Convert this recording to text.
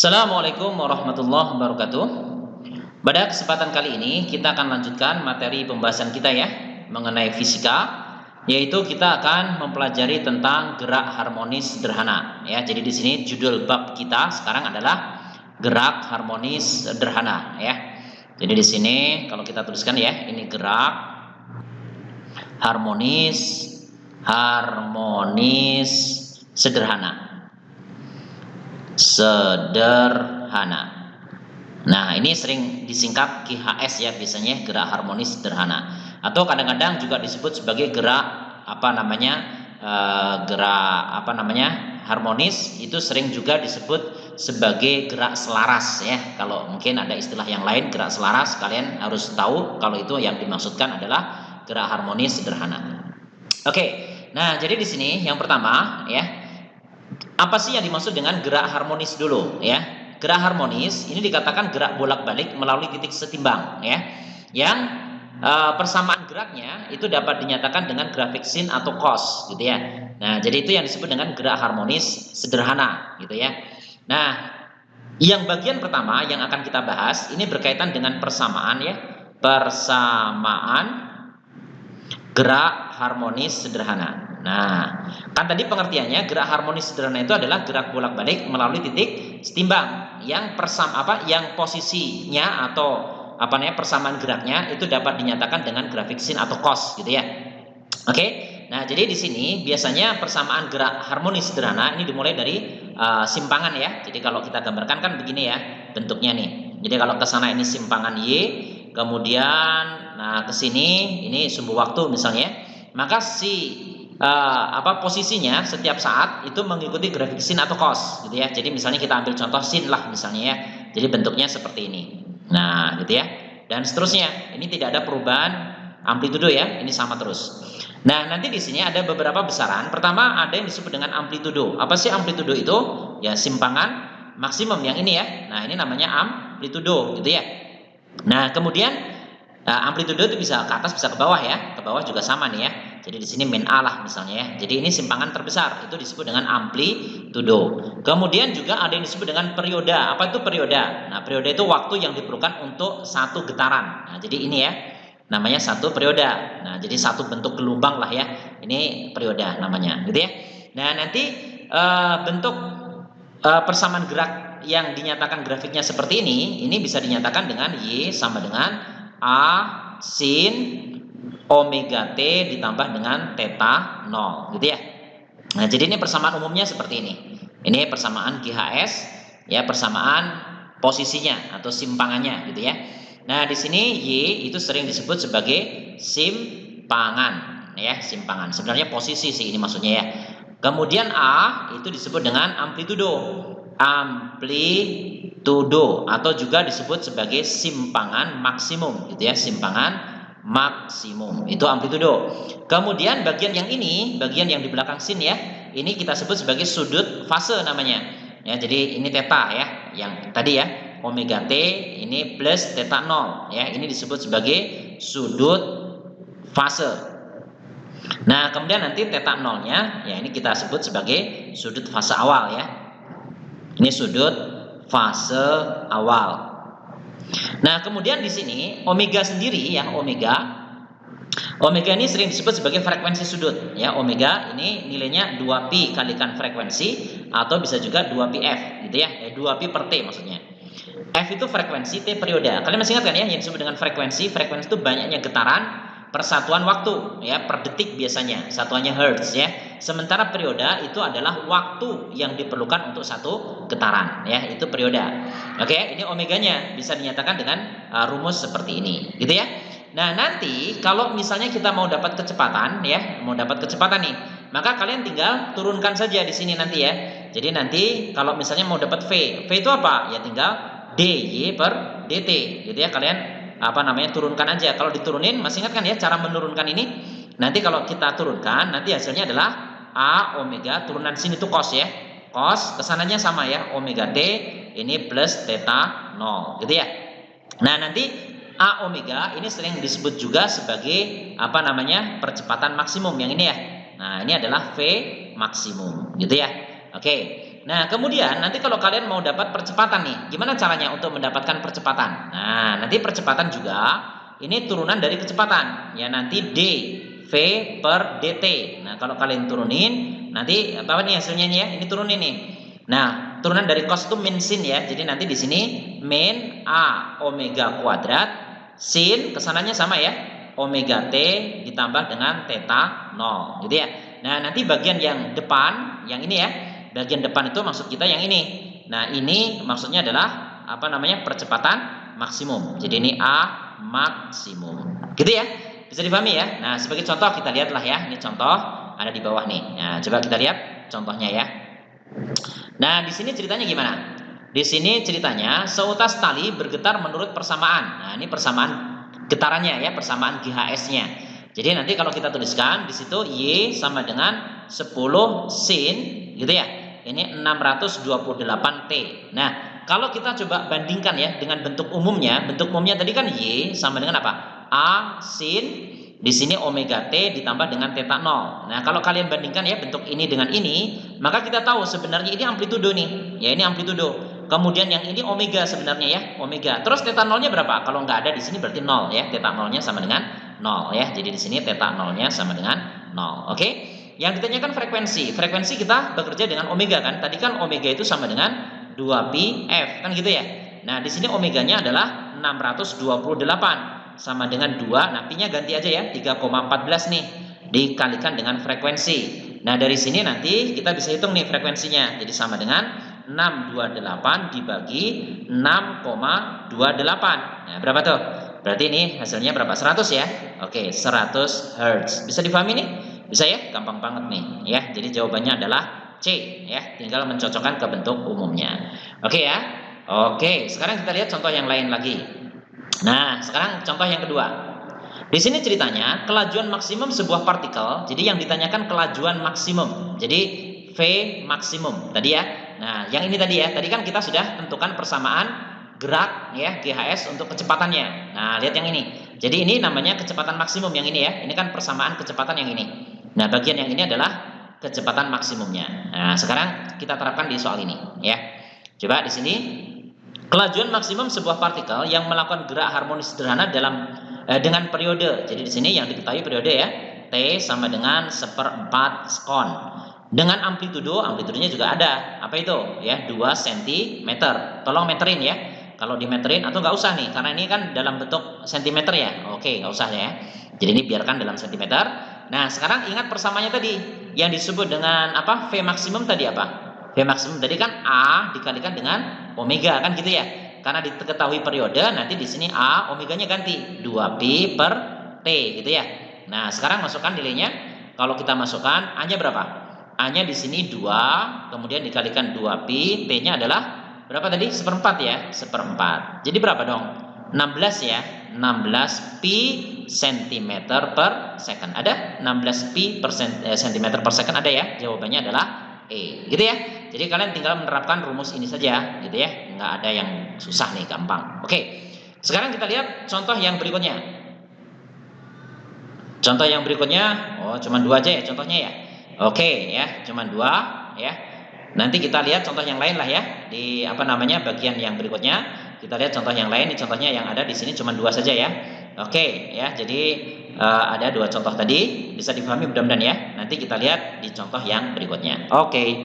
Assalamualaikum warahmatullahi wabarakatuh. Pada kesempatan kali ini kita akan lanjutkan materi pembahasan kita ya mengenai fisika, yaitu kita akan mempelajari tentang gerak harmonis sederhana ya. Jadi di sini judul bab kita sekarang adalah gerak harmonis sederhana ya. Jadi di sini kalau kita tuliskan ya, ini gerak harmonis sederhana. Nah, ini sering disingkat GHS ya, biasanya gerak harmonis sederhana. Atau kadang-kadang juga disebut sebagai gerak harmonis, itu sering juga disebut sebagai gerak selaras ya. Kalau mungkin ada istilah yang lain gerak selaras, kalian harus tahu kalau itu yang dimaksudkan adalah gerak harmonis sederhana. Oke. Nah, jadi di sini yang pertama ya, apa sih yang dimaksud dengan gerak harmonis dulu ya? Gerak harmonis ini dikatakan gerak bolak-balik melalui titik setimbang ya. Yang persamaan geraknya itu dapat dinyatakan dengan grafik sin atau cos gitu ya. Nah, jadi itu yang disebut dengan gerak harmonis sederhana gitu ya. Nah, yang bagian pertama yang akan kita bahas ini berkaitan dengan persamaan ya. Persamaan gerak harmonis sederhana. Nah, kan tadi pengertiannya gerak harmonis sederhana itu adalah gerak bolak-balik melalui titik setimbang yang posisinya atau persamaan geraknya itu dapat dinyatakan dengan grafik sin atau cos gitu ya. Oke. Nah, jadi di sini biasanya persamaan gerak harmonis sederhana ini dimulai dari simpangan ya. Jadi kalau kita gambarkan kan begini ya bentuknya nih. Jadi kalau ke sana ini simpangan Y, kemudian ke sini ini sumbu waktu misalnya. Maka posisinya setiap saat itu mengikuti grafik sin atau cos gitu ya. Jadi misalnya kita ambil contoh sin lah misalnya ya. Jadi bentuknya seperti ini. Nah, gitu ya. Dan seterusnya. Ini tidak ada perubahan amplitudo ya. Ini sama terus. Nah, nanti di sini ada beberapa besaran. Pertama ada yang disebut dengan amplitudo. Apa sih amplitudo itu? Ya, simpangan maksimum yang ini ya. Nah, ini namanya amplitudo gitu ya. Nah, kemudian amplitudo itu bisa ke atas bisa ke bawah ya. Ke bawah juga sama nih ya. Jadi di sini min A lah misalnya ya. Jadi ini simpangan terbesar itu disebut dengan amplitudo. Kemudian juga ada yang disebut dengan perioda. Apa itu perioda? Nah, perioda itu waktu yang diperlukan untuk satu getaran. Nah, jadi ini ya namanya satu perioda. Nah, jadi satu bentuk gelombang lah ya. Ini perioda namanya, gitu ya. Nah, nanti bentuk persamaan gerak yang dinyatakan grafiknya seperti ini bisa dinyatakan dengan Y sama dengan A sin omega T ditambah dengan theta 0 gitu ya. Nah, jadi ini persamaan umumnya seperti ini. Ini persamaan GHS ya, persamaan posisinya atau simpangannya gitu ya. Nah, di sini Y itu sering disebut sebagai simpangan ya, simpangan. Sebenarnya posisi sih ini maksudnya ya. Kemudian A itu disebut dengan amplitudo atau juga disebut sebagai simpangan maksimum gitu ya, simpangan maksimum itu amplitudo. Kemudian bagian yang ini, bagian yang di belakang sin ya, ini kita sebut sebagai sudut fase namanya ya. Jadi ini theta ya, yang tadi ya omega T ini plus theta 0 ya, ini disebut sebagai sudut fase. Nah, kemudian nanti theta 0 nya ya ini kita sebut sebagai sudut fase awal ya. Ini sudut fase awal. Nah, kemudian di sini omega sendiri ya, omega ini sering disebut sebagai frekuensi sudut ya. Omega ini nilainya 2pi kalikan frekuensi atau bisa juga 2πf gitu ya. 2pi per T maksudnya. F itu frekuensi, T perioda. Kalian masih ingat kan ya yang disebut dengan frekuensi? Frekuensi itu banyaknya getaran per satuan waktu ya, per detik biasanya. Satuannya hertz ya. Sementara perioda itu adalah waktu yang diperlukan untuk satu getaran ya, itu perioda. Oke, ini omeganya bisa dinyatakan dengan rumus seperti ini gitu ya. Nah, nanti kalau misalnya kita mau dapat kecepatan ya, mau dapat kecepatan nih, maka kalian tinggal turunkan saja di sini nanti ya. Jadi nanti kalau misalnya mau dapat V itu apa? Ya tinggal dy per dt gitu ya. Kalian turunkan aja. Kalau diturunin, masih ingat kan ya cara menurunkan ini? Nanti kalau kita turunkan, nanti hasilnya adalah A omega turunan sini itu cos ya. Cos kesananya sama ya, omega T ini plus theta 0 gitu ya. Nah, nanti A omega ini sering disebut juga sebagai percepatan maksimum yang ini ya. Nah, ini adalah V maksimum gitu ya. Oke. Nah, kemudian nanti kalau kalian mau dapat percepatan nih, gimana caranya untuk mendapatkan percepatan? Nah, nanti percepatan juga ini turunan dari kecepatan. Ya, nanti D V per dt. Nah, kalau kalian turunin, nanti apa nih hasilnya nih ya? Ini turunin nih. Nah, turunan dari cos itu min sin ya. Jadi nanti di sini min A omega kuadrat sin kesananya sama ya. Omega T ditambah dengan theta 0 gitu ya. Nah, nanti bagian yang depan, yang ini ya. Bagian depan itu maksud kita yang ini. Nah, ini maksudnya adalah apa namanya? Percepatan maksimum. Jadi ini A maksimum. Gitu ya. Bisa dipahami ya? Nah, sebagai contoh kita lihatlah ya. Ini contoh ada di bawah nih. Nah, coba kita lihat contohnya ya. Nah, di sini ceritanya gimana? Di sini ceritanya seutas tali bergetar menurut persamaan. Nah, ini persamaan getarannya ya, persamaan GHS-nya. Jadi nanti kalau kita tuliskan di situ Y sama dengan 10 sin gitu ya. Ini 628T. Nah, kalau kita coba bandingkan ya dengan bentuk umumnya tadi kan Y sama dengan apa? A sin di sini omega T ditambah dengan theta 0. Nah, kalau kalian bandingkan ya bentuk ini dengan ini, maka kita tahu sebenarnya ini amplitudo nih. Ya, ini amplitudo. Kemudian yang ini omega sebenarnya ya, omega. Terus theta 0-nya berapa? Kalau nggak ada di sini berarti 0 ya. Theta 0-nya sama dengan 0 ya. Jadi di sini theta 0-nya sama dengan 0. Oke? Yang ditanyakan frekuensi. Frekuensi kita bekerja dengan omega kan? Tadi kan omega itu sama dengan 2pi f kan gitu ya. Nah, di sini omeganya adalah 628 sama dengan 2. Nah, pi-nya ganti aja ya, 3,14 nih dikalikan dengan frekuensi. Nah, dari sini nanti kita bisa hitung nih frekuensinya. Jadi sama dengan 628 dibagi 6,28. Nah, berapa tuh? Berarti ini hasilnya berapa? 100 ya. Oke, 100 Hz. Bisa difahami nih? Bisa ya? Gampang banget nih ya. Jadi jawabannya adalah C ya. Tinggal mencocokkan ke bentuk umumnya. Oke ya. Oke, sekarang kita lihat contoh yang lain lagi. Nah, sekarang contoh yang kedua. Di sini ceritanya kelajuan maksimum sebuah partikel. Jadi yang ditanyakan kelajuan maksimum. Jadi V maksimum tadi ya. Nah, yang ini tadi ya. Tadi kan kita sudah tentukan persamaan gerak ya GHS untuk kecepatannya. Nah, lihat yang ini. Jadi ini namanya kecepatan maksimum yang ini ya. Ini kan persamaan kecepatan yang ini. Nah, bagian yang ini adalah kecepatan maksimumnya. Nah, sekarang kita terapkan di soal ini ya. Coba di sini kelajuan maksimum sebuah partikel yang melakukan gerak harmonis sederhana dengan periode. Jadi di sini yang diketahui periode ya, T sama dengan 1/4 sekon. Dengan amplitudonya juga ada. Apa itu? Ya, 2 cm. Tolong meterin ya. Kalau dimeterin atau nggak usah nih, karena ini kan dalam bentuk sentimeter ya. Oke, nggak usah ya. Jadi ini biarkan dalam sentimeter. Nah, sekarang ingat persamaannya tadi. Yang disebut dengan apa? V maksimum tadi apa? V maksimum tadi kan A dikalikan dengan omega kan gitu ya. Karena diketahui periode, nanti di sini A omeganya ganti 2pi per T gitu ya. Nah, sekarang masukkan nilainya. Kalau kita masukkan A-nya berapa? A-nya di sini 2, kemudian dikalikan 2pi, T-nya adalah berapa tadi? 1/4 ya, 1/4. Jadi berapa dong? 16 ya. 16 pi cm per second. Ada 16 pi cm per second ada ya. Jawabannya adalah E. Gitu ya. Jadi kalian tinggal menerapkan rumus ini saja gitu ya. Nggak ada yang susah nih, gampang. Oke. Sekarang kita lihat contoh yang berikutnya. Contoh yang berikutnya, oh cuma 2 aja ya contohnya ya. Oke ya, cuma 2 ya. Nanti kita lihat contoh yang lain lah ya di apa namanya bagian yang berikutnya. Kita lihat contoh yang lain. Ini contohnya yang ada di sini cuma 2 saja ya. Oke ya. Jadi ada 2 contoh tadi bisa dipahami mudah-mudahan ya. Nanti kita lihat di contoh yang berikutnya. Oke.